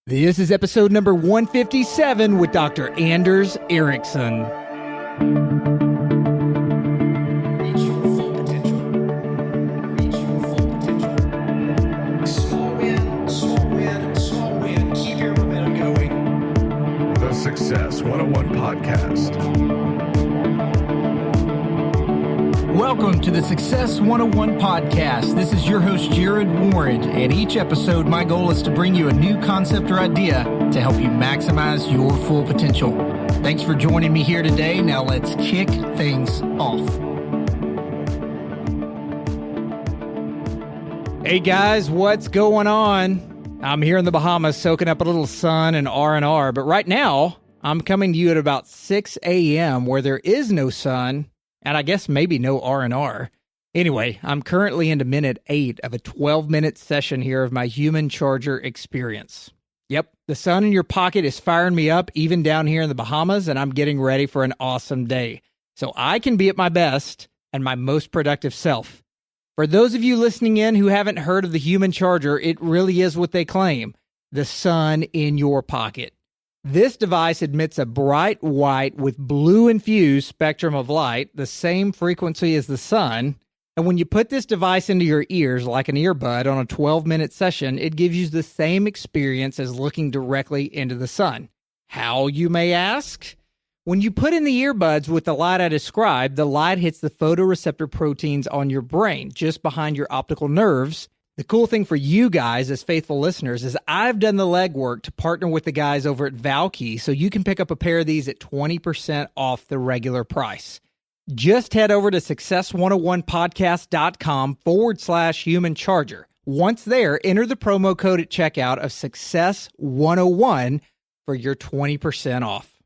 This is episode number 157 with Dr. Anders Ericsson. Reach your full potential. Reach your full potential. Small win, small win, small win. Keep your momentum going. The Success 101 Podcast. Welcome to the Success 101 Podcast. This is your host, Jared Warren, and each episode, my goal is to bring you a new concept or idea to help you maximize your full potential. Thanks for joining me here today. Now let's kick things off. Hey guys, what's going on? I'm here in the Bahamas soaking up a little sun and R&R, but right now I'm coming to you at about 6 a.m. where there is no sun and I guess maybe no R&R. Anyway, I'm currently into minute 8 of a 12-minute session here of my human charger experience. Yep, the sun in your pocket is firing me up even down here in the Bahamas, and I'm getting ready for an awesome day. So I can be at my best and my most productive self. For those of you listening in who haven't heard of the human charger, it really is what they claim, the sun in your pocket. This device emits a bright white with blue infused spectrum of light, the same frequency as the sun. And when you put this device into your ears like an earbud on a 12-minute session, it gives you the same experience as looking directly into the sun. How, you may ask? When you put in the earbuds with the light I described, the light hits the photoreceptor proteins on your brain, just behind your optical nerves. The cool thing for you guys as faithful listeners is I've done the legwork to partner with the guys over at Valkey, so you can pick up a pair of these at 20% off the regular price. Just head over to success101podcast.com/human charger. Once there, enter the promo code at checkout of Success101 for your 20% off.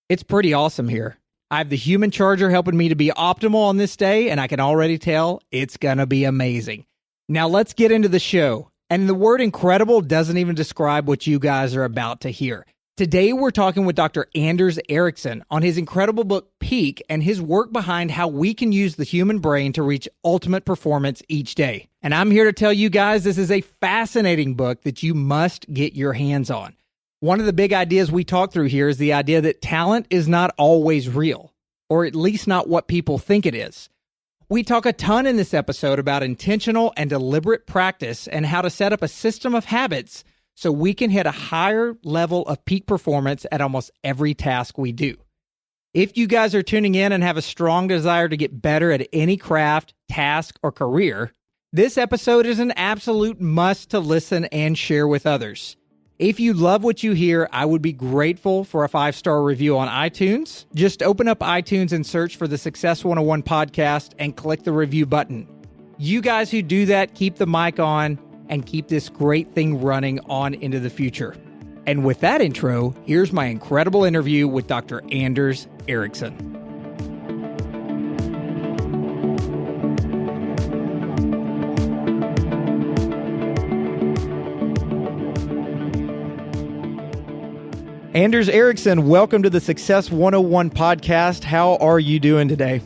It's pretty awesome here. I have the human charger helping me to be optimal on this day, and I can already tell it's going to be amazing. Now let's get into the show. And the word incredible doesn't even describe what you guys are about to hear. Today we're talking with Dr. Anders Ericsson on his incredible book, Peak, and his work behind how we can use the human brain to reach ultimate performance each day. And I'm here to tell you guys this is a fascinating book that you must get your hands on. One of the big ideas we talk through here is the idea that talent is not always real, or at least not what people think it is. We talk a ton in this episode about intentional and deliberate practice and how to set up a system of habits so we can hit a higher level of peak performance at almost every task we do. If you guys are tuning in and have a strong desire to get better at any craft, task, or career, this episode is an absolute must to listen and share with others. If you love what you hear, I would be grateful for a 5-star review on iTunes. Just open up iTunes and search for the Success 101 Podcast and click the review button. You guys who do that, keep the mic on and keep this great thing running on into the future. And with that intro, here's my incredible interview with Dr. Anders Ericsson. Anders Ericsson, welcome to the Success 101 Podcast. How are you doing today?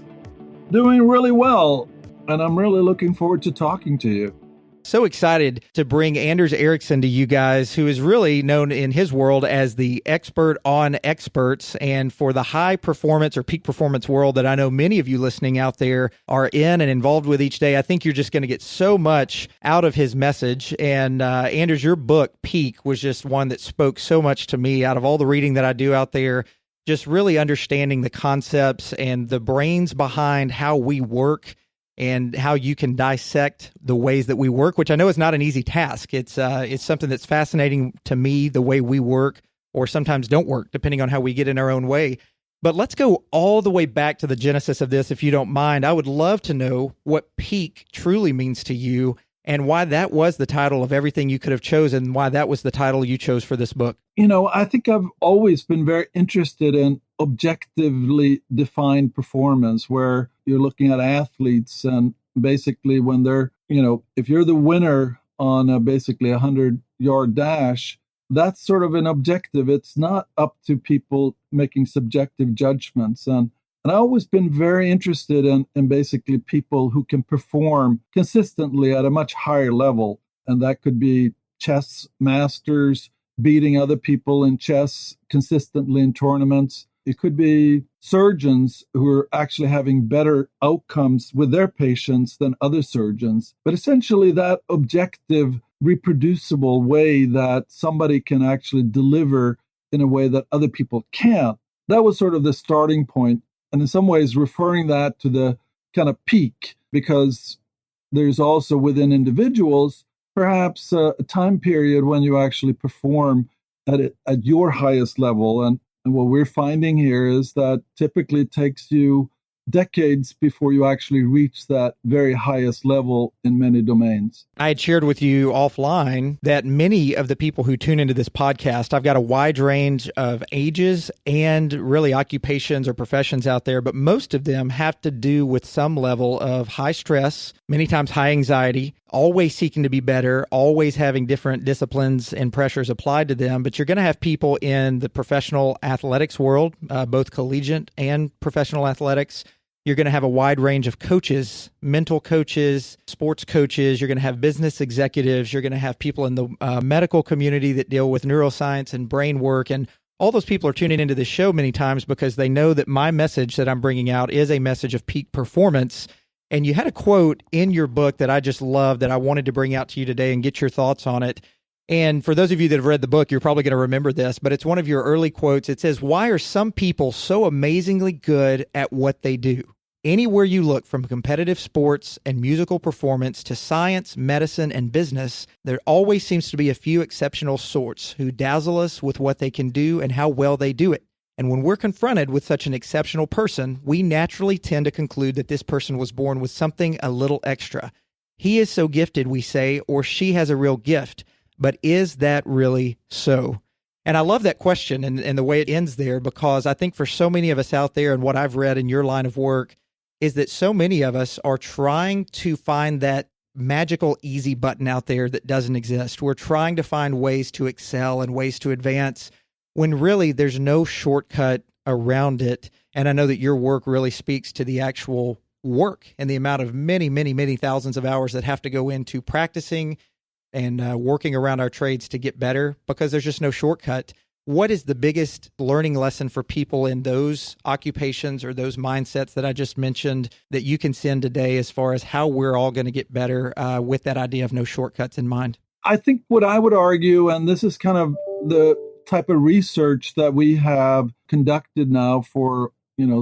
Doing really well, and I'm really looking forward to talking to you. So excited to bring Anders Ericsson to you guys, who is really known in his world as the expert on experts. And for the high performance or peak performance world that I know many of you listening out there are in and involved with each day, I think you're just going to get so much out of his message. And Anders, your book, Peak, was just one that spoke so much to me out of all the reading that I do out there, just really understanding the concepts and the brains behind how we work and how you can dissect the ways that we work, which I know is not an easy task. It's something that's fascinating to me, the way we work, or sometimes don't work, depending on how we get in our own way. But let's go all the way back to the genesis of this, if you don't mind. I would love to know what peak truly means to you and why that was the title of everything you could have chosen, why that was the title you chose for this book. You know, I think I've always been very interested in objectively defined performance, where you're looking at athletes and basically when they're, if you're the winner on basically a 100-yard dash, that's sort of an objective. It's not up to people making subjective judgments. And I've always been very interested in basically people who can perform consistently at a much higher level. And that could be chess masters, beating other people in chess consistently in tournaments. It could be surgeons who are actually having better outcomes with their patients than other surgeons. But essentially, that objective, reproducible way that somebody can actually deliver in a way that other people can't, that was sort of the starting point. And in some ways, referring that to the kind of peak, because there's also within individuals perhaps a time period when you actually perform at your highest level. And what we're finding here is that typically it takes you decades before you actually reach that very highest level in many domains. I had shared with you offline that many of the people who tune into this podcast, I've got a wide range of ages and really occupations or professions out there, but most of them have to do with some level of high stress, many times high anxiety, always seeking to be better, always having different disciplines and pressures applied to them. But you're going to have people in the professional athletics world, both collegiate and professional athletics. You're going to have a wide range of coaches, mental coaches, sports coaches. You're going to have business executives. You're going to have people in the medical community that deal with neuroscience and brain work. And all those people are tuning into this show many times because they know that my message that I'm bringing out is a message of peak performance. And you had a quote in your book that I just love that I wanted to bring out to you today and get your thoughts on it. And for those of you that have read the book, you're probably going to remember this, but it's one of your early quotes. It says, "Why are some people so amazingly good at what they do? Anywhere you look, from competitive sports and musical performance to science, medicine, and business, there always seems to be a few exceptional sorts who dazzle us with what they can do and how well they do it. And when we're confronted with such an exceptional person, we naturally tend to conclude that this person was born with something a little extra. He is so gifted, we say, or she has a real gift. But is that really so?" And I love that question and the way it ends there, because I think for so many of us out there, and what I've read in your line of work, is that so many of us are trying to find that magical easy button out there that doesn't exist. We're trying to find ways to excel and ways to advance when really there's no shortcut around it. And I know that your work really speaks to the actual work and the amount of many, many, many thousands of hours that have to go into practicing and working around our trades to get better, because there's just no shortcut. What is the biggest learning lesson for people in those occupations or those mindsets that I just mentioned that you can send today as far as how we're all going to get better with that idea of no shortcuts in mind? I think what I would argue, and this is kind of the type of research that we have conducted now for,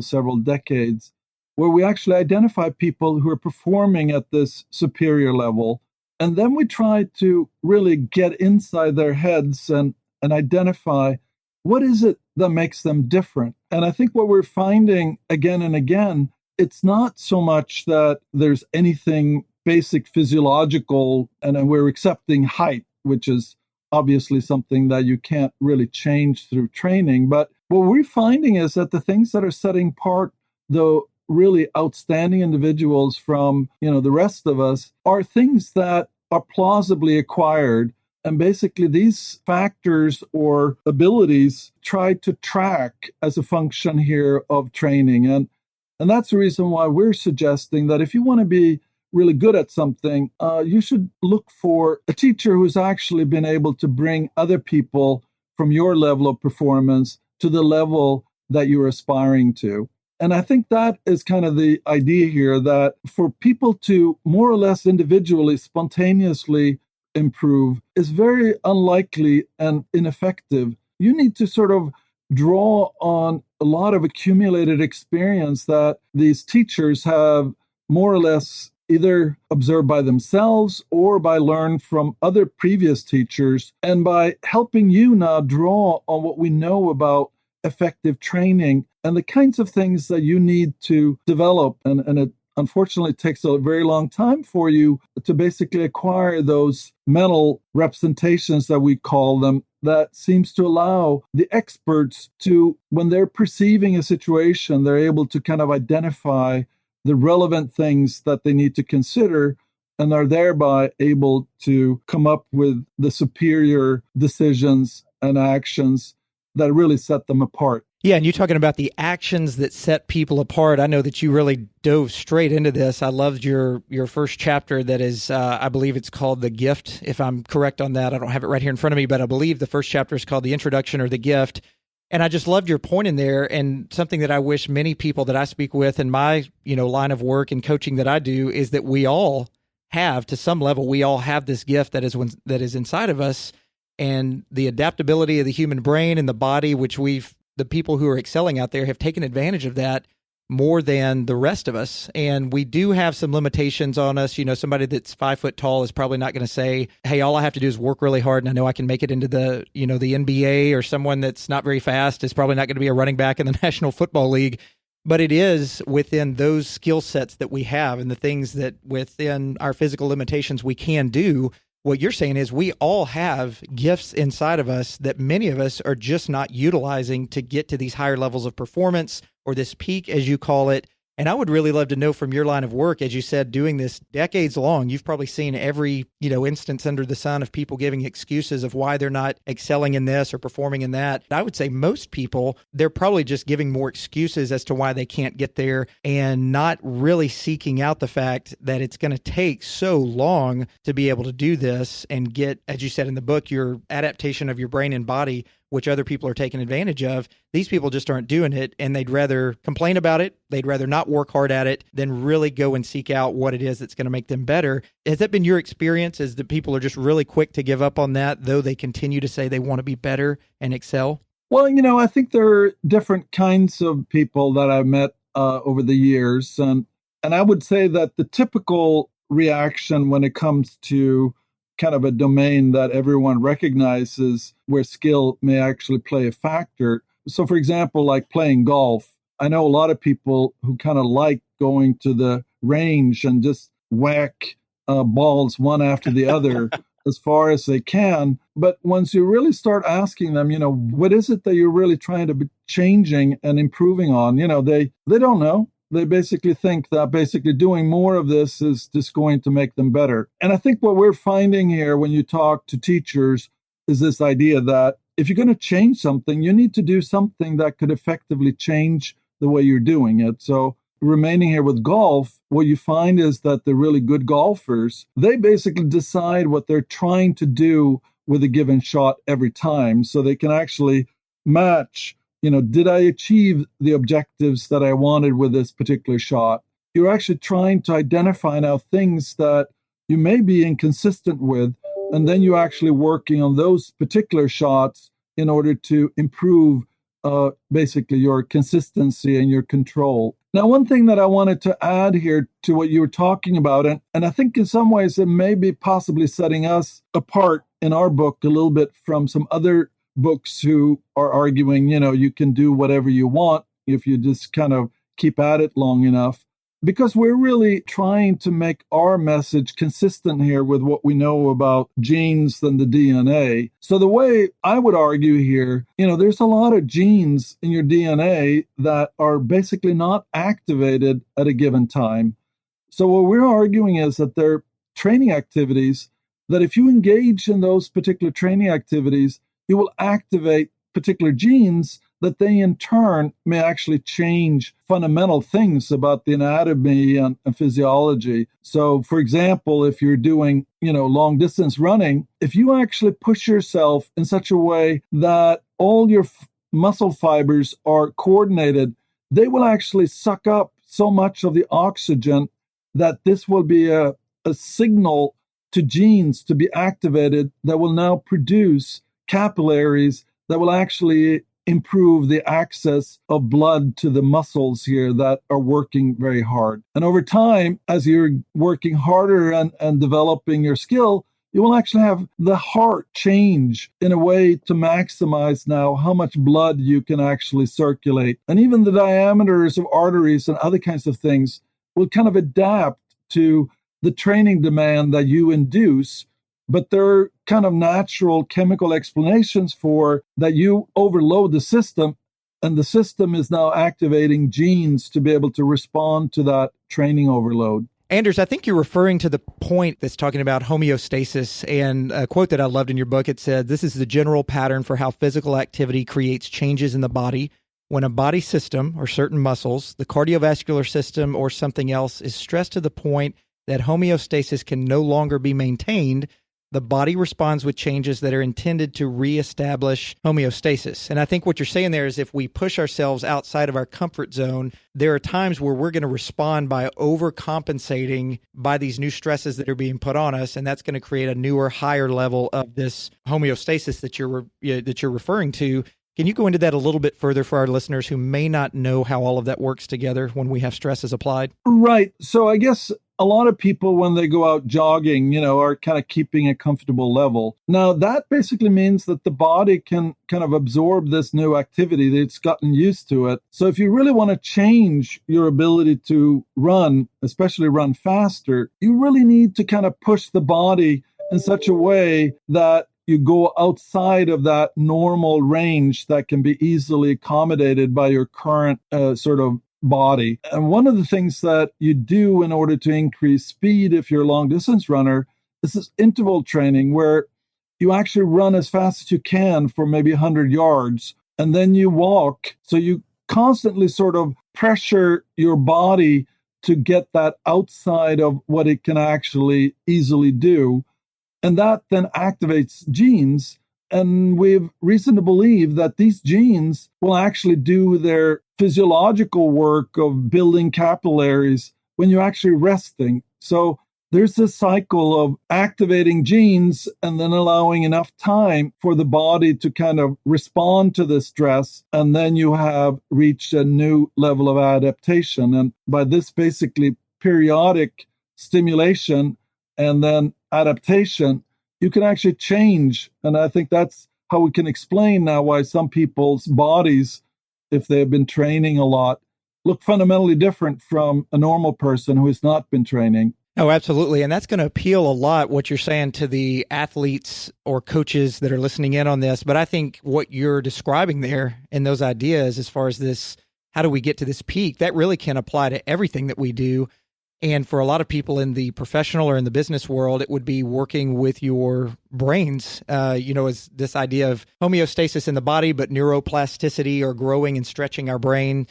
several decades, where we actually identify people who are performing at this superior level. And then we try to really get inside their heads and identify what is it that makes them different. And I think what we're finding again and again, it's not so much that there's anything basic physiological, and we're accepting height, which is obviously something that you can't really change through training. But what we're finding is that the things that are setting apart the really outstanding individuals from, the rest of us are things that are plausibly acquired. And basically these factors or abilities try to track as a function here of training. And that's the reason why we're suggesting that if you want to be really good at something, you should look for a teacher who's actually been able to bring other people from your level of performance to the level that you're aspiring to. And I think that is kind of the idea here, that for people to more or less individually, spontaneously improve is very unlikely and ineffective. You need to sort of draw on a lot of accumulated experience that these teachers have more or less either observed by themselves or by learning from other previous teachers, and by helping you now draw on what we know about effective training and the kinds of things that you need to develop. And it unfortunately takes a very long time for you to basically acquire those mental representations that we call them, that seems to allow the experts to, when they're perceiving a situation, they're able to kind of identify the relevant things that they need to consider, and are thereby able to come up with the superior decisions and actions that really set them apart. Yeah, and you're talking about the actions that set people apart. I know that you really dove straight into this. I loved your first chapter that is, I believe it's called The Gift, if I'm correct on that. I don't have it right here in front of me, but I believe the first chapter is called The Introduction or The Gift. And I just loved your point in there, and something that I wish many people that I speak with in my, line of work and coaching that I do is that we all have, to some level, we all have this gift that is inside of us, and the adaptability of the human brain and the body, which the people who are excelling out there have taken advantage of that more than the rest of us. And we do have some limitations on us. Somebody that's 5 foot tall is probably not going to say, hey, all I have to do is work really hard and I know I can make it into the NBA, or someone that's not very fast is probably not going to be a running back in the National Football League. But it is within those skill sets that we have and the things that within our physical limitations we can do. What you're saying is we all have gifts inside of us that many of us are just not utilizing to get to these higher levels of performance, or this peak, as you call it. And I would really love to know from your line of work, as you said, doing this decades long, you've probably seen every, instance under the sun of people giving excuses of why they're not excelling in this or performing in that. I would say most people, they're probably just giving more excuses as to why they can't get there and not really seeking out the fact that it's going to take so long to be able to do this and get, as you said in the book, your adaptation of your brain and body, which other people are taking advantage of. These people just aren't doing it, and they'd rather complain about it. They'd rather not work hard at it than really go and seek out what it is that's going to make them better. Has that been your experience, is that people are just really quick to give up on that, though they continue to say they want to be better and excel? Well, I think there are different kinds of people that I've met over the years. And I would say that the typical reaction when it comes to kind of a domain that everyone recognizes where skill may actually play a factor. So, for example, like playing golf, I know a lot of people who kind of like going to the range and just whack balls one after the other as far as they can. But once you really start asking them, what is it that you're really trying to be changing and improving on? They don't know. They basically think that doing more of this is just going to make them better. And I think what we're finding here when you talk to teachers is this idea that if you're going to change something, you need to do something that could effectively change the way you're doing it. So remaining here with golf, what you find is that the really good golfers, they basically decide what they're trying to do with a given shot every time, so they can actually match, did I achieve the objectives that I wanted with this particular shot? You're actually trying to identify now things that you may be inconsistent with, and then you're actually working on those particular shots in order to improve basically your consistency and your control. Now, one thing that I wanted to add here to what you were talking about, and I think in some ways it may be possibly setting us apart in our book a little bit from some other books who are arguing, you can do whatever you want if you just kind of keep at it long enough. Because we're really trying to make our message consistent here with what we know about genes and the DNA. So the way I would argue here, there's a lot of genes in your DNA that are basically not activated at a given time. So what we're arguing is that there are training activities that if you engage in those particular training activities, you will activate particular genes that they in turn may actually change fundamental things about the anatomy and physiology. So, for example, if you're doing, long distance running, if you actually push yourself in such a way that all your muscle fibers are coordinated, they will actually suck up so much of the oxygen that this will be a signal to genes to be activated that will now produce capillaries that will actually improve the access of blood to the muscles here that are working very hard. And over time, as you're working harder and developing your skill, you will actually have the heart change in a way to maximize now how much blood you can actually circulate. And even the diameters of arteries and other kinds of things will kind of adapt to the training demand that you induce. But there are kind of natural chemical explanations for that. You overload the system, and the system is now activating genes to be able to respond to that training overload. Anders, I think you're referring to the point that's talking about homeostasis, and a quote that I loved in your book. It said, "This is the general pattern for how physical activity creates changes in the body. When a body system or certain muscles, the cardiovascular system or something else is stressed to the point that homeostasis can no longer be maintained, the body responds with changes that are intended to reestablish homeostasis. And I think what you're saying there is if we push ourselves outside of our comfort zone, there are times where we're going to respond by overcompensating by these new stresses that are being put on us, and that's going to create a newer, higher level of this homeostasis that you're referring to. Can you go into that a little bit further for our listeners who may not know how all of that works together when we have stresses applied? Right. So I guess a lot of people, when they go out jogging, are kind of keeping a comfortable level. Now, that basically means that the body can kind of absorb this new activity, that it's gotten used to it. So if you really want to change your ability to run, especially run faster, you really need to kind of push the body in such a way that you go outside of that normal range that can be easily accommodated by your current sort of body. And one of the things that you do in order to increase speed if you're a long distance runner is this interval training where you actually run as fast as you can for maybe 100 yards and then you walk. So you constantly sort of pressure your body to get that outside of what it can actually easily do. And that then activates genes. And we have reason to believe that these genes will actually do their physiological work of building capillaries when you're actually resting. So there's this cycle of activating genes and then allowing enough time for the body to kind of respond to the stress. And then you have reached a new level of adaptation. And by this basically periodic stimulation and then adaptation, you can actually change. And I think that's how we can explain now why some people's bodies, if they've been training a lot, look fundamentally different from a normal person who has not been training. Oh, absolutely. And that's going to appeal a lot, what you're saying, to the athletes or coaches that are listening in on this. But I think what you're describing there in those ideas, as far as this, how do we get to this peak, that really can apply to everything that we do. And for a lot of people in the professional or in the business world, it would be working with your brains, as this idea of homeostasis in the body, but neuroplasticity or growing and stretching our brain.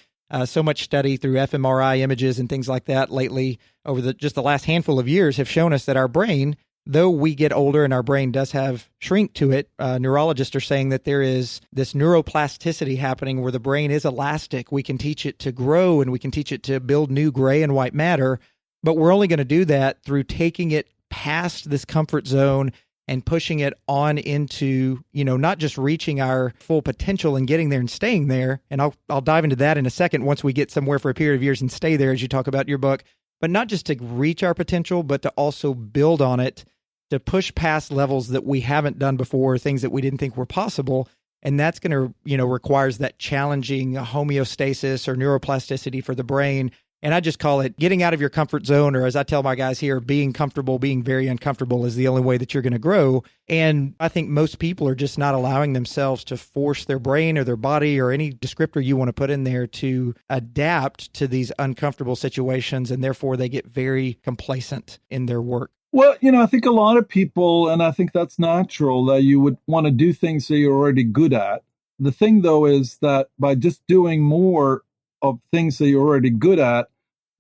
So much study through fMRI images and things like that lately over just the last handful of years have shown us that our brain, though we get older and our brain does have shrink to it, neurologists are saying that there is this neuroplasticity happening where the brain is elastic. We can teach it to grow and we can teach it to build new gray and white matter. But we're only going to do that through taking it past this comfort zone and pushing it on into, not just reaching our full potential and getting there and staying there. And I'll dive into that in a second once we get somewhere for a period of years and stay there, as you talk about in your book. But not just to reach our potential, but to also build on it, to push past levels that we haven't done before, things that we didn't think were possible. And that's going to, requires that challenging homeostasis or neuroplasticity for the brain. And I just call it getting out of your comfort zone, or as I tell my guys here, being comfortable, being very uncomfortable is the only way that you're going to grow. And I think most people are just not allowing themselves to force their brain or their body or any descriptor you want to put in there to adapt to these uncomfortable situations. And therefore they get very complacent in their work. Well, I think a lot of people, and I think that's natural, that you would want to do things that you're already good at. The thing, though, is that by just doing more of things that you're already good at,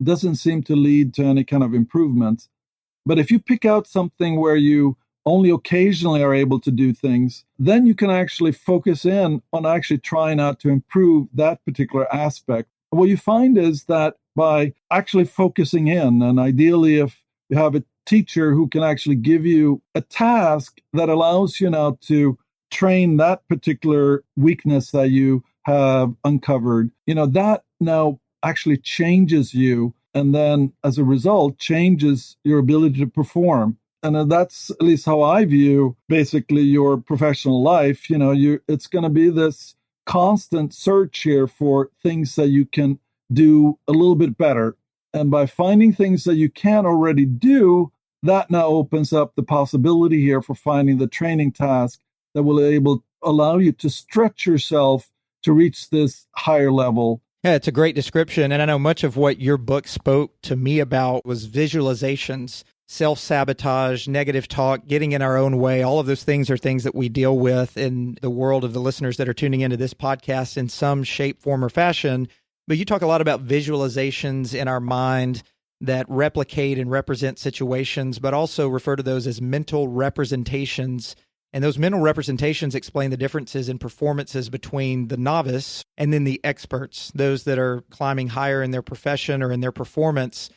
doesn't seem to lead to any kind of improvement. But if you pick out something where you only occasionally are able to do things, then you can actually focus in on actually trying out to improve that particular aspect. What you find is that by actually focusing in, and ideally if you have a teacher who can actually give you a task that allows you now to train that particular weakness that you have uncovered, that now actually changes you, and then as a result changes your ability to perform. And that's at least how I view basically your professional life. It's going to be this constant search here for things that you can do a little bit better. And by finding things that you can already do, that now opens up the possibility here for finding the training task that will allow you to stretch yourself to reach this higher level. Yeah, it's a great description. And I know much of what your book spoke to me about was visualizations. self-sabotage, negative talk, getting in our own way. All of those things are things that we deal with in the world of the listeners that are tuning into this podcast in some shape, form, or fashion. But you talk a lot about visualizations in our mind that replicate and represent situations, but also refer to those as mental representations. And those mental representations explain the differences in performances between the novice and then the experts, those that are climbing higher in their profession or in their performance.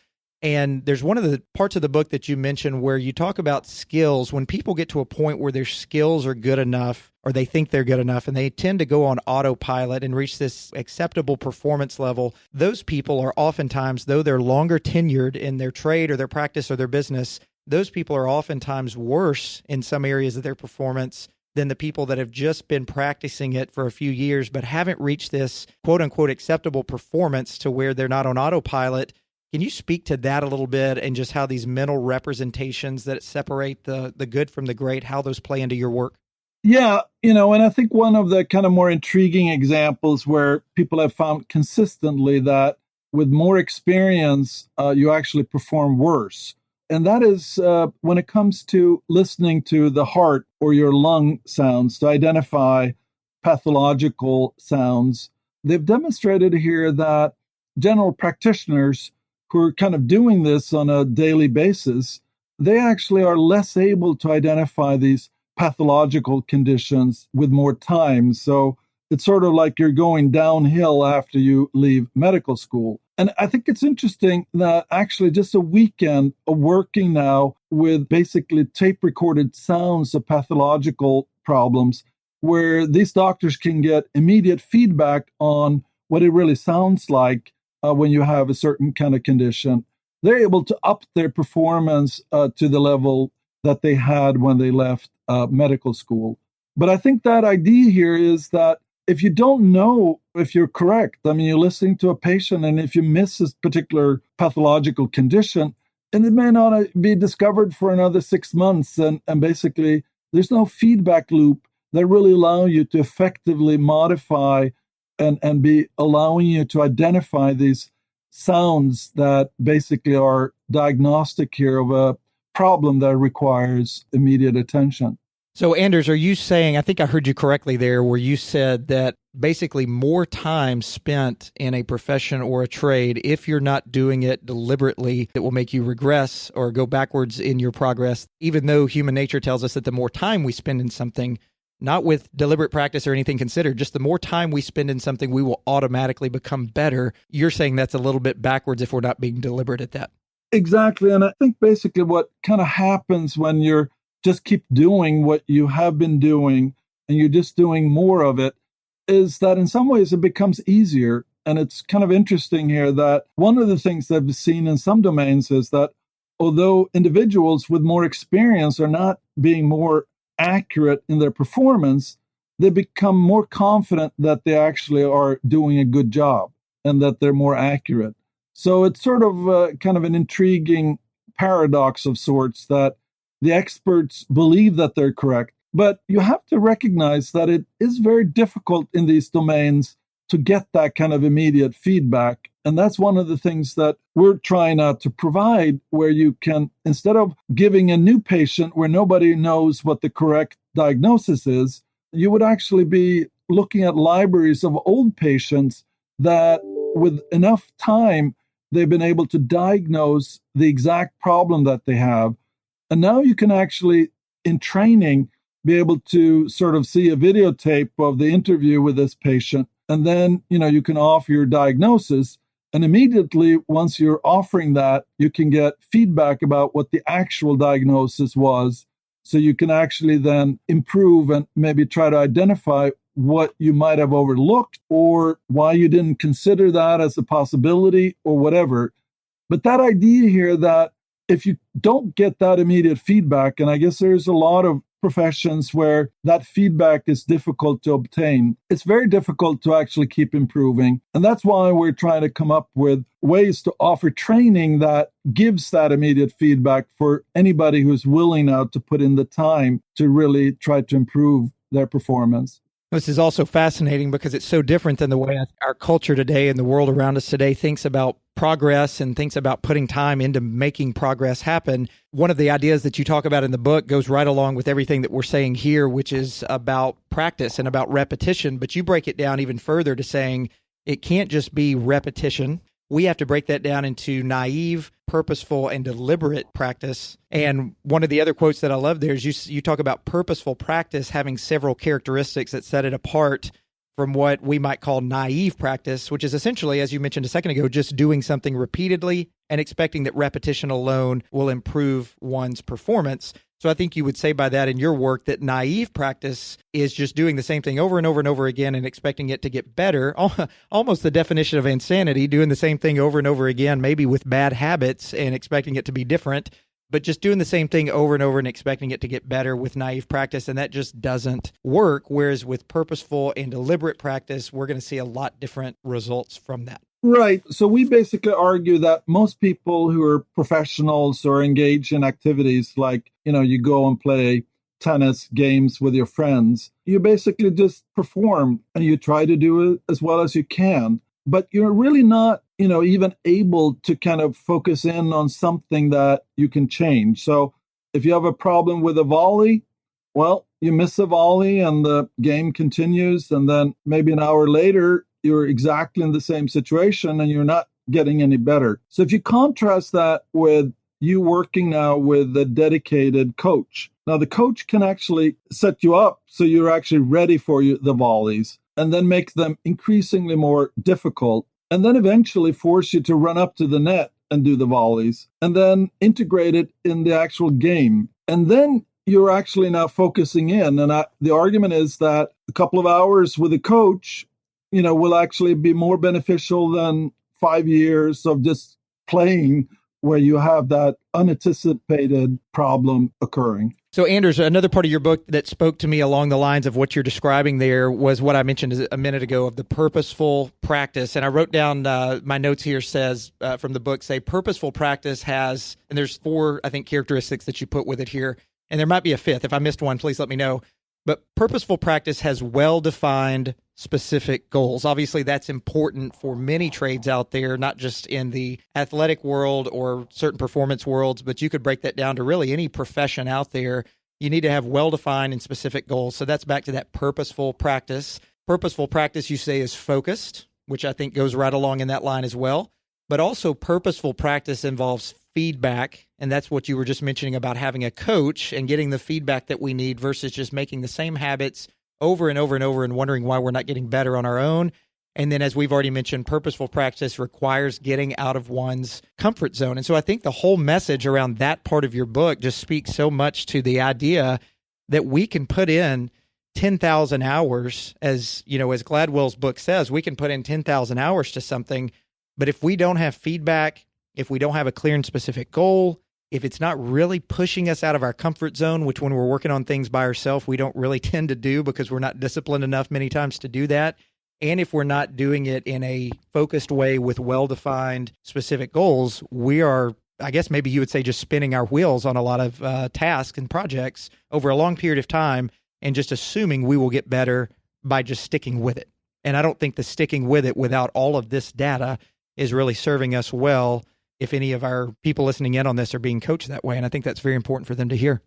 And there's one of the parts of the book that you mentioned where you talk about skills. When people get to a point where their skills are good enough, or they think they're good enough, and they tend to go on autopilot and reach this acceptable performance level, those people are oftentimes, though they're longer tenured in their trade or their practice or their business, those people are oftentimes worse in some areas of their performance than the people that have just been practicing it for a few years but haven't reached this quote unquote acceptable performance to where they're not on autopilot. Can you speak to that a little bit and just how these mental representations that separate the good from the great, how those play into your work? Yeah, and I think one of the kind of more intriguing examples where people have found consistently that with more experience, you actually perform worse. And that is when it comes to listening to the heart or your lung sounds to identify pathological sounds. They've demonstrated here that general practitioners who are kind of doing this on a daily basis, they actually are less able to identify these pathological conditions with more time. So it's sort of like you're going downhill after you leave medical school. And I think it's interesting that actually just a weekend of working now with basically tape recorded sounds of pathological problems where these doctors can get immediate feedback on what it really sounds like when you have a certain kind of condition. They're able to up their performance to the level that they had when they left medical school. But I think that idea here is that if you don't know if you're correct, I mean, you're listening to a patient, and if you miss this particular pathological condition, and it may not be discovered for another 6 months, and basically there's no feedback loop that really allow you to effectively modify and be allowing you to identify these sounds that basically are diagnostic here of a problem that requires immediate attention. So, Anders, are you saying, I think I heard you correctly there, where you said that basically more time spent in a profession or a trade, if you're not doing it deliberately, it will make you regress or go backwards in your progress, even though human nature tells us that the more time we spend in something, not with deliberate practice or anything considered, just the more time we spend in something, we will automatically become better. You're saying that's a little bit backwards if we're not being deliberate at that. Exactly. And I think basically what kind of happens when you're just keep doing what you have been doing and you're just doing more of it is that in some ways it becomes easier. And it's kind of interesting here that one of the things that I've seen in some domains is that although individuals with more experience are not being more accurate in their performance, they become more confident that they actually are doing a good job and that they're more accurate. So it's sort of kind of an intriguing paradox of sorts that the experts believe that they're correct, but you have to recognize that it is very difficult in these domains to get that kind of immediate feedback. And that's one of the things that we're trying to provide, where you can, instead of giving a new patient where nobody knows what the correct diagnosis is, you would actually be looking at libraries of old patients that with enough time, they've been able to diagnose the exact problem that they have. And now you can actually, in training, be able to sort of see a videotape of the interview with this patient. And then, you can offer your diagnosis. And immediately, once you're offering that, you can get feedback about what the actual diagnosis was. So you can actually then improve and maybe try to identify what you might have overlooked or why you didn't consider that as a possibility or whatever. But that idea here that if you don't get that immediate feedback, and I guess there's a lot of professions where that feedback is difficult to obtain, it's very difficult to actually keep improving. And that's why we're trying to come up with ways to offer training that gives that immediate feedback for anybody who's willing now to put in the time to really try to improve their performance. This is also fascinating because it's so different than the way our culture today and the world around us today thinks about progress and thinks about putting time into making progress happen, one of the ideas that you talk about in the book goes right along with everything that we're saying here, which is about practice and about repetition. But you break it down even further to saying it can't just be repetition. We have to break that down into naive, purposeful, and deliberate practice. And one of the other quotes that I love there is you talk about purposeful practice having several characteristics that set it apart from what we might call naive practice, which is essentially, as you mentioned a second ago, just doing something repeatedly and expecting that repetition alone will improve one's performance. So I think you would say by that in your work that naive practice is just doing the same thing over and over and over again and expecting it to get better. Almost the definition of insanity, doing the same thing over and over again, maybe with bad habits and expecting it to be different, but just doing the same thing over and over and expecting it to get better with naive practice. And that just doesn't work. Whereas with purposeful and deliberate practice, we're going to see a lot different results from that. Right. So we basically argue that most people who are professionals or engage in activities like, you go and play tennis games with your friends, you basically just perform and you try to do it as well as you can. But you're really not, even able to kind of focus in on something that you can change. So if you have a problem with a volley, well, you miss a volley and the game continues. And then maybe an hour later, you're exactly in the same situation and you're not getting any better. So if you contrast that with you working now with a dedicated coach, now the coach can actually set you up so you're actually ready for the volleys and then make them increasingly more difficult and then eventually force you to run up to the net and do the volleys and then integrate it in the actual game. And then you're actually now focusing in. And the argument is that a couple of hours with a coach will actually be more beneficial than 5 years of just playing where you have that unanticipated problem occurring. So, Anders, another part of your book that spoke to me along the lines of what you're describing there was what I mentioned a minute ago of the purposeful practice. And I wrote down my notes here says from the book, say purposeful practice has, and there's 4, I think, characteristics that you put with it here. And there might be a 5th. If I missed one, please let me know. But purposeful practice has well-defined specific goals. Obviously, that's important for many trades out there, not just in the athletic world or certain performance worlds, but you could break that down to really any profession out there. You need to have well-defined and specific goals. So that's back to that purposeful practice. Purposeful practice, you say, is focused, which I think goes right along in that line as well. But also purposeful practice involves feedback, and that's what you were just mentioning about having a coach and getting the feedback that we need versus just making the same habits over and over and over and wondering why we're not getting better on our own. And then, as we've already mentioned, purposeful practice requires getting out of one's comfort zone. And so I think the whole message around that part of your book just speaks so much to the idea that we can put in 10,000 hours, as Gladwell's book says, we can put in 10,000 hours to something. But if we don't have feedback, if we don't have a clear and specific goal, if it's not really pushing us out of our comfort zone, which when we're working on things by ourselves, we don't really tend to do because we're not disciplined enough many times to do that. And if we're not doing it in a focused way with well-defined specific goals, we are, I guess maybe you would say, just spinning our wheels on a lot of tasks and projects over a long period of time and just assuming we will get better by just sticking with it. And I don't think the sticking with it without all of this data is really serving us well if any of our people listening in on this are being coached that way. And I think that's very important for them to hear.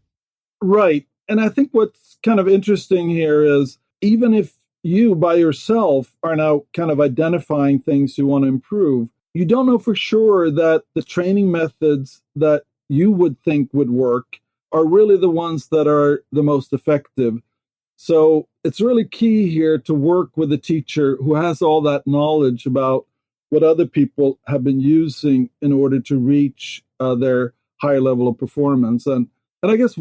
Right. And I think what's kind of interesting here is even if you by yourself are now kind of identifying things you want to improve, you don't know for sure that the training methods that you would think would work are really the ones that are the most effective. So it's really key here to work with a teacher who has all that knowledge about what other people have been using in order to reach their higher level of performance. And I guess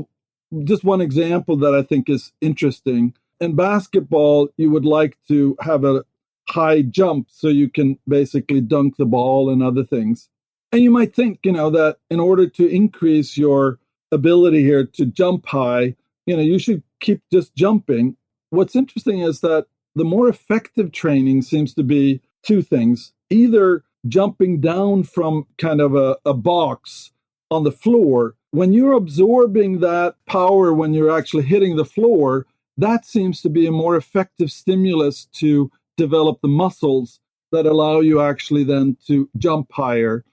just one example that I think is interesting. In basketball, you would like to have a high jump so you can basically dunk the ball and other things. And you might think, that in order to increase your ability here to jump high, you should keep just jumping. What's interesting is that the more effective training seems to be 2 things. Either jumping down from kind of a box on the floor. When you're absorbing that power when you're actually hitting the floor, that seems to be a more effective stimulus to develop the muscles that allow you actually then to jump higher.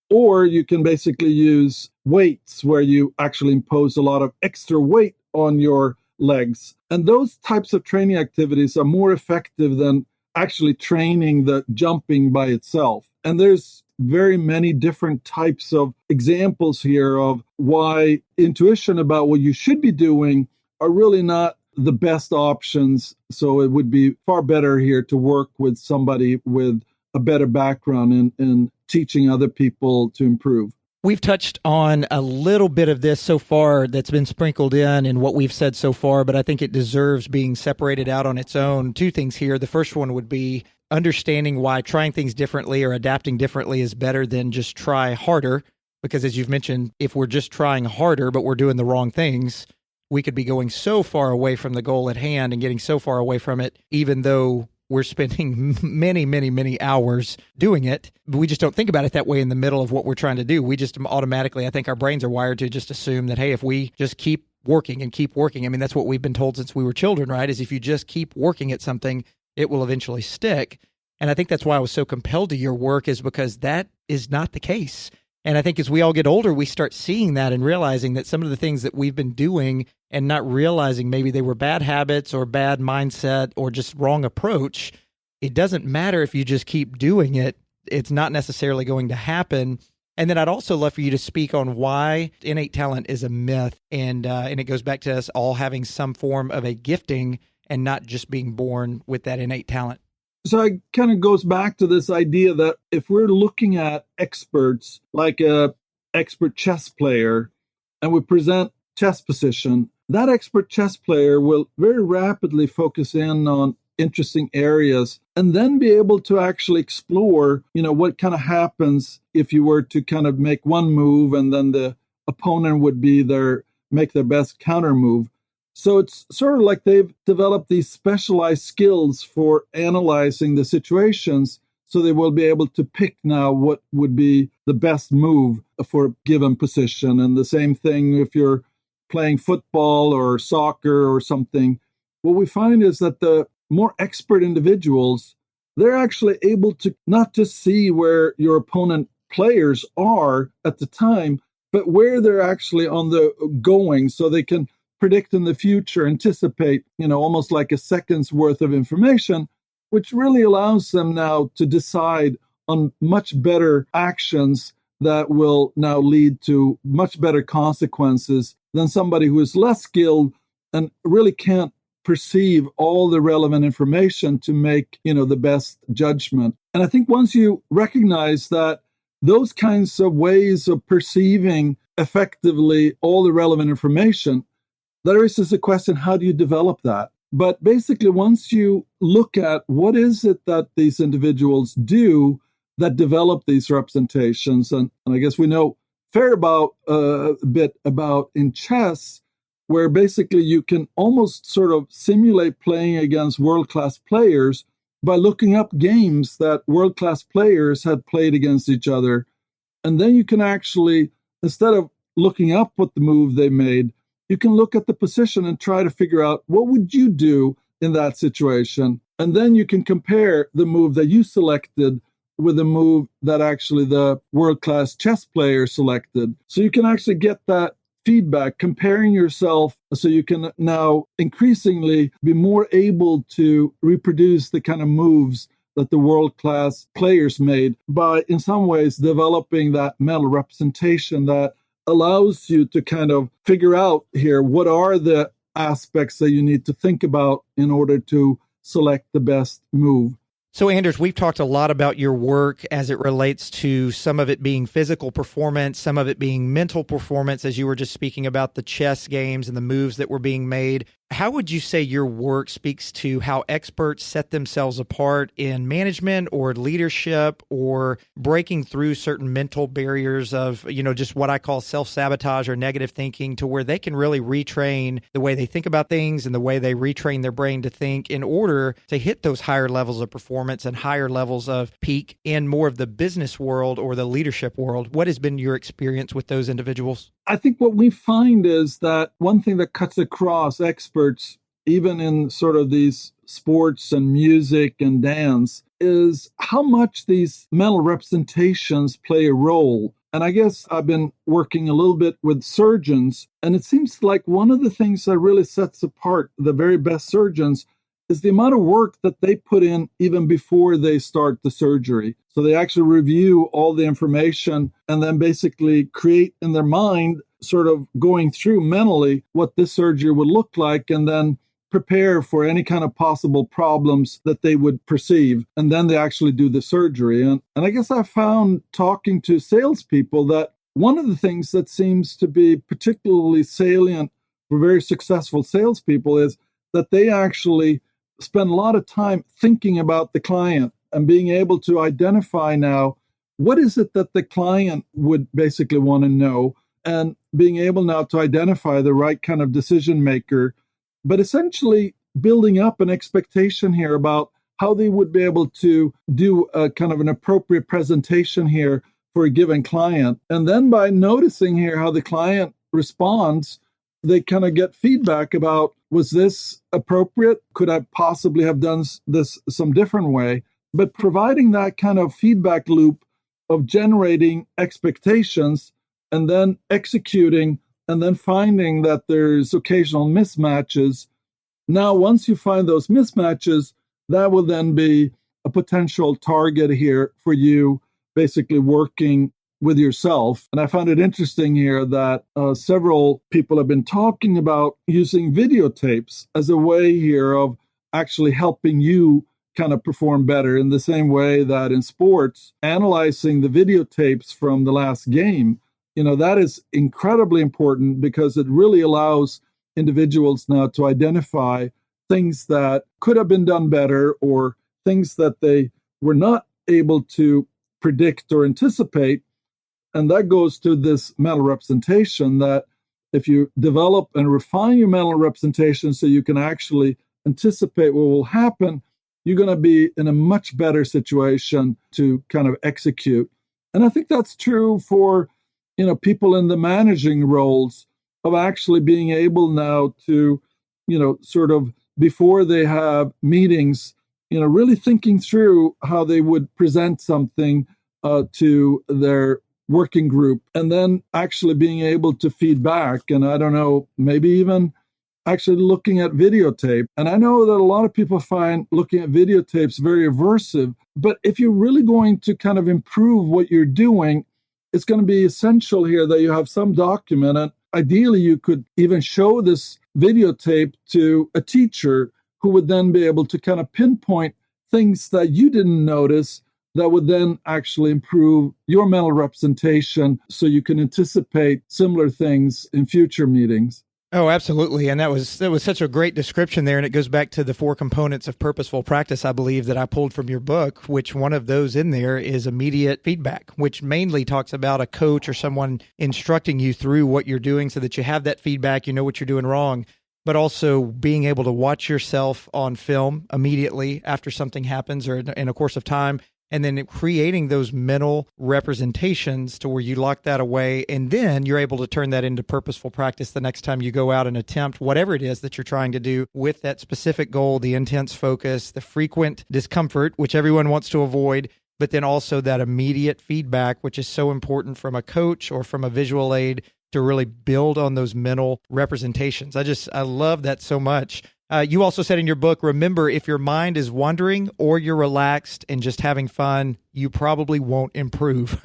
Or you can basically use weights where you actually impose a lot of extra weight on your legs. And those types of training activities are more effective than actually training the jumping by itself. And there's very many different types of examples here of why intuition about what you should be doing are really not the best options. So it would be far better here to work with somebody with a better background in teaching other people to improve. We've touched on a little bit of this so far that's been sprinkled in what we've said so far, but I think it deserves being separated out on its own. Two things here. The first one would be understanding why trying things differently or adapting differently is better than just try harder. Because as you've mentioned, if we're just trying harder, but we're doing the wrong things, we could be going so far away from the goal at hand and getting so far away from it, even though we're spending many, many, many hours doing it. But we just don't think about it that way in the middle of what we're trying to do. We just automatically, I think our brains are wired to just assume that, hey, if we just keep working and keep working, I mean, that's what we've been told since we were children, right? Is if you just keep working at something, it will eventually stick. And I think that's why I was so compelled to your work, is because that is not the case. And I think as we all get older, we start seeing that and realizing that some of the things that we've been doing and not realizing maybe they were bad habits or bad mindset or just wrong approach, it doesn't matter if you just keep doing it. It's not necessarily going to happen. And then I'd also love for you to speak on why innate talent is a myth. And it goes back to us all having some form of a gifting and not just being born with that innate talent. So it kind of goes back to this idea that if we're looking at experts, like a expert chess player, and we present chess position, that expert chess player will very rapidly focus in on interesting areas and then be able to actually explore, what kind of happens if you were to kind of make one move and then the opponent would make their best counter move. So it's sort of like they've developed these specialized skills for analyzing the situations, so they will be able to pick now what would be the best move for a given position. And the same thing if you're playing football or soccer or something. What we find is that the more expert individuals, they're actually able to not just see where your opponent players are at the time, but where they're actually on the going, so they can predict in the future, anticipate, almost like a second's worth of information, which really allows them now to decide on much better actions that will now lead to much better consequences than somebody who is less skilled and really can't perceive all the relevant information to make, the best judgment. And I think once you recognize that those kinds of ways of perceiving effectively all the relevant information, there is just a question, how do you develop that? But basically, once you look at what is it that these individuals do that develop these representations, and I guess we know a bit about in chess, where basically you can almost sort of simulate playing against world-class players by looking up games that world-class players had played against each other. And then you can actually, instead of looking up what the move they made, you can look at the position and try to figure out what would you do in that situation. And then you can compare the move that you selected with the move that actually the world-class chess player selected. So you can actually get that feedback, comparing yourself, so you can now increasingly be more able to reproduce the kind of moves that the world-class players made by, in some ways, developing that mental representation that allows you to kind of figure out here what are the aspects that you need to think about in order to select the best move. So, Anders, we've talked a lot about your work as it relates to some of it being physical performance, some of it being mental performance, as you were just speaking about the chess games and the moves that were being made. How would you say your work speaks to how experts set themselves apart in management or leadership or breaking through certain mental barriers of, just what I call self-sabotage or negative thinking, to where they can really retrain the way they think about things and the way they retrain their brain to think in order to hit those higher levels of performance and higher levels of peak in more of the business world or the leadership world? What has been your experience with those individuals? I think what we find is that one thing that cuts across experts, even in sort of these sports and music and dance is how much these mental representations play a role. And I guess I've been working a little bit with surgeons, and it seems like one of the things that really sets apart the very best surgeons is the amount of work that they put in even before they start the surgery. So they actually review all the information and then basically create in their mind, sort of going through mentally what this surgery would look like, and then prepare for any kind of possible problems that they would perceive. And then they actually do the surgery. And I guess I found talking to salespeople that one of the things that seems to be particularly salient for very successful salespeople is that they actually spend a lot of time thinking about the client and being able to identify now what is it that the client would basically want to know, and being able now to identify the right kind of decision maker, but essentially building up an expectation here about how they would be able to do a kind of an appropriate presentation here for a given client. And then by noticing here how the client responds, they kind of get feedback about, was this appropriate? Could I possibly have done this some different way? But providing that kind of feedback loop of generating expectations and then executing and then finding that there's occasional mismatches. Now, once you find those mismatches, that will then be a potential target here for you, basically working with yourself. And I found it interesting here that several people have been talking about using videotapes as a way here of actually helping you kind of perform better, in the same way that in sports, analyzing the videotapes from the last game, that is incredibly important, because it really allows individuals now to identify things that could have been done better, or things that they were not able to predict or anticipate. And that goes to this mental representation, that if you develop and refine your mental representation so you can actually anticipate what will happen, you're going to be in a much better situation to kind of execute. And I think that's true for, people in the managing roles, of actually being able now to, sort of before they have meetings, really thinking through how they would present something to their working group, and then actually being able to feed back. And I don't know, maybe even actually looking at videotape. And I know that a lot of people find looking at videotapes very aversive, but if you're really going to kind of improve what you're doing, it's going to be essential here that you have some document. And ideally, you could even show this videotape to a teacher who would then be able to kind of pinpoint things that you didn't notice, that would then actually improve your mental representation so you can anticipate similar things in future meetings. Oh, absolutely. And that was such a great description there. And it goes back to the 4 components of purposeful practice, I believe, that I pulled from your book, which one of those in there is immediate feedback, which mainly talks about a coach or someone instructing you through what you're doing so that you have that feedback, you know what you're doing wrong, but also being able to watch yourself on film immediately after something happens or in a course of time. And then creating those mental representations to where you lock that away, and then you're able to turn that into purposeful practice the next time you go out and attempt whatever it is that you're trying to do with that specific goal, the intense focus, the frequent discomfort, which everyone wants to avoid, but then also that immediate feedback, which is so important from a coach or from a visual aid to really build on those mental representations. I love that so much. You also said in your book, remember, if your mind is wandering or you're relaxed and just having fun, you probably won't improve.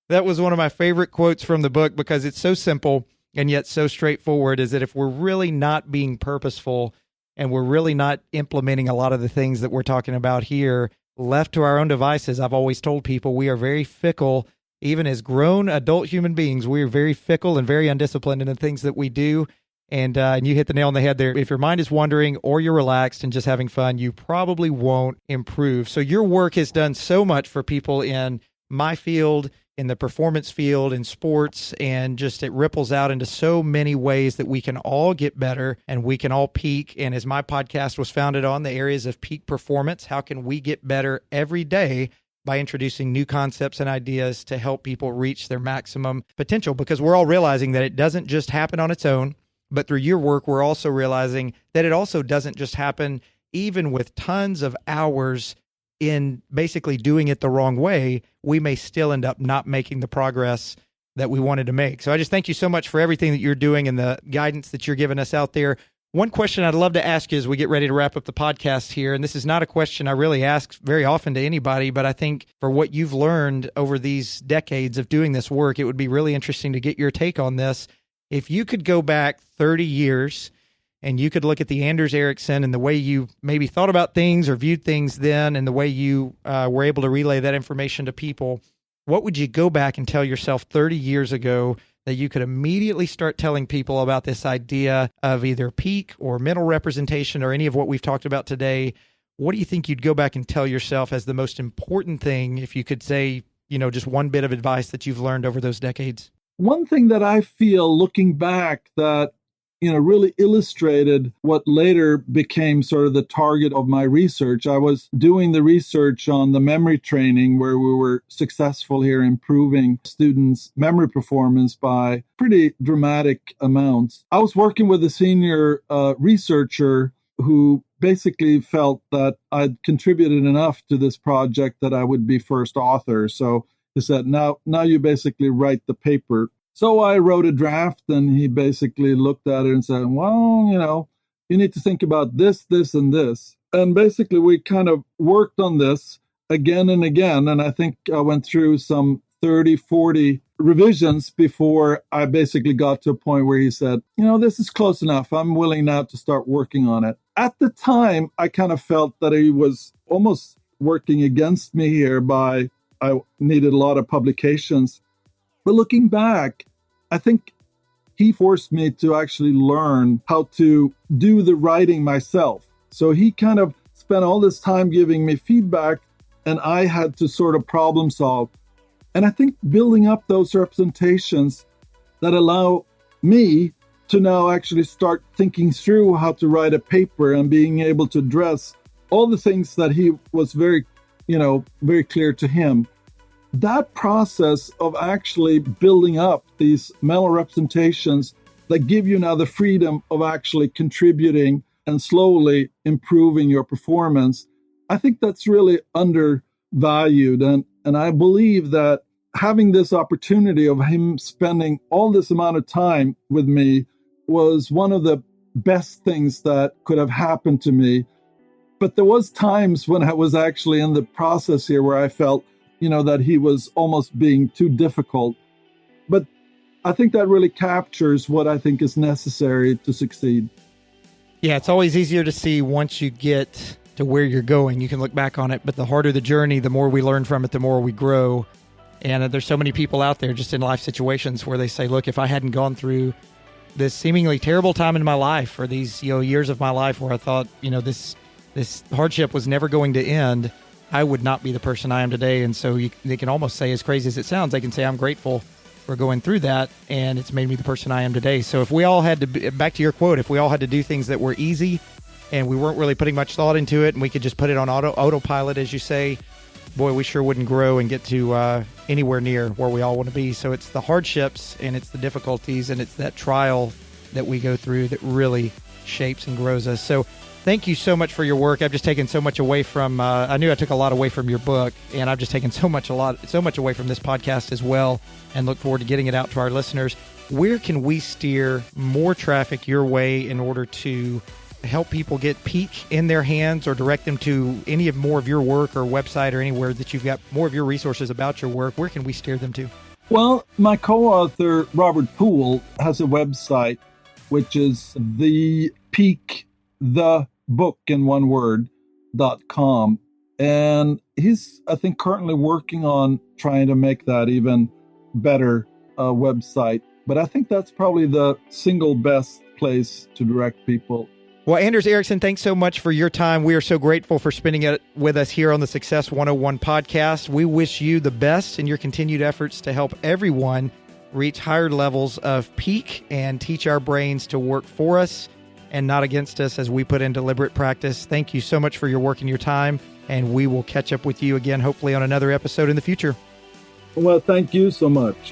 That was one of my favorite quotes from the book, because it's so simple and yet so straightforward, is that if we're really not being purposeful and we're really not implementing a lot of the things that we're talking about here, left to our own devices, I've always told people we are very fickle. Even as grown adult human beings, we are very fickle and very undisciplined in the things that we do. And you hit the nail on the head there. If your mind is wandering or you're relaxed and just having fun, you probably won't improve. So your work has done so much for people in my field, in the performance field, in sports, and just it ripples out into so many ways that we can all get better and we can all peak. And as my podcast was founded on, the areas of peak performance, how can we get better every day by introducing new concepts and ideas to help people reach their maximum potential? Because we're all realizing that it doesn't just happen on its own. But through your work, we're also realizing that it also doesn't just happen even with tons of hours in basically doing it the wrong way, we may still end up not making the progress that we wanted to make. So I just thank you so much for everything that you're doing and the guidance that you're giving us out there. One question I'd love to ask you as we get ready to wrap up the podcast here, and this is not a question I really ask very often to anybody, but I think for what you've learned over these decades of doing this work, it would be really interesting to get your take on this. If you could go back 30 years and you could look at the Anders Ericsson and the way you maybe thought about things or viewed things then and the way you were able to relay that information to people, what would you go back and tell yourself 30 years ago that you could immediately start telling people about this idea of either peak or mental representation or any of what we've talked about today? What do you think you'd go back and tell yourself as the most important thing, if you could say, just one bit of advice that you've learned over those decades? One thing that I feel looking back that really illustrated what later became sort of the target of my research. I was doing the research on the memory training where we were successful here improving students' memory performance by pretty dramatic amounts. I was working with a senior researcher who basically felt that I'd contributed enough to this project that I would be first author. So he said, now you basically write the paper. So I wrote a draft and he basically looked at it and said, well, you need to think about this, this, and this. And basically we kind of worked on this again and again. And I think I went through some 30, 40 revisions before I basically got to a point where he said, this is close enough. I'm willing now to start working on it. At the time, I kind of felt that he was almost working against me here I needed a lot of publications. But looking back, I think he forced me to actually learn how to do the writing myself. So he kind of spent all this time giving me feedback, and I had to sort of problem solve. And I think building up those representations that allow me to now actually start thinking through how to write a paper and being able to address all the things that he was very clear to him. That process of actually building up these mental representations that give you now the freedom of actually contributing and slowly improving your performance, I think that's really undervalued. And I believe that having this opportunity of him spending all this amount of time with me was one of the best things that could have happened to me. But there was times when I was actually in the process here where I felt that he was almost being too difficult. But I think that really captures what I think is necessary to succeed. Yeah, it's always easier to see once you get to where you're going. You can look back on it, but the harder the journey, the more we learn from it, the more we grow. And there's so many people out there just in life situations where they say, look, if I hadn't gone through this seemingly terrible time in my life or these years of my life where I thought, this hardship was never going to end, I would not be the person I am today. And so they can almost say, as crazy as it sounds, they can say, I'm grateful for going through that, and it's made me the person I am today. So if we all had to, back to your quote, if we all had to do things that were easy and we weren't really putting much thought into it and we could just put it on autopilot, as you say, boy, we sure wouldn't grow and get to anywhere near where we all want to be. So it's the hardships and it's the difficulties and it's that trial that we go through that really shapes and grows us. So thank you so much for your work. I've just taken so much away from, I knew I took a lot away from your book, and I've just taken so much away from this podcast as well, and look forward to getting it out to our listeners. Where can we steer more traffic your way in order to help people get Peak in their hands or direct them to any of more of your work or website or anywhere that you've got more of your resources about your work? Where can we steer them to? Well, my co-author, Robert Poole, has a website, which is thebook.com. And he's, I think, currently working on trying to make that even better website. But I think that's probably the single best place to direct people. Well, Anders Ericsson, thanks so much for your time. We are so grateful for spending it with us here on the Success 101 podcast. We wish you the best in your continued efforts to help everyone reach higher levels of peak and teach our brains to work for us and not against us as we put in deliberate practice. Thank you so much for your work and your time, and we will catch up with you again, hopefully on another episode in the future. Well, thank you so much.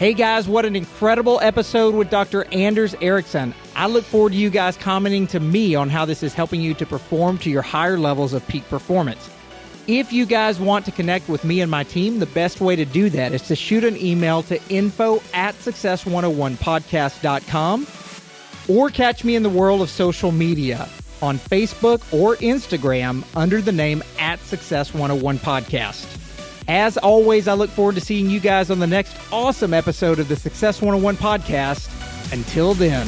Hey guys, what an incredible episode with Dr. Anders Ericsson. I look forward to you guys commenting to me on how this is helping you to perform to your higher levels of peak performance. If you guys want to connect with me and my team, the best way to do that is to shoot an email to info@success101podcast.com or catch me in the world of social media on Facebook or Instagram under the name @Success101podcast. As always, I look forward to seeing you guys on the next awesome episode of the Success 101 podcast. Until then.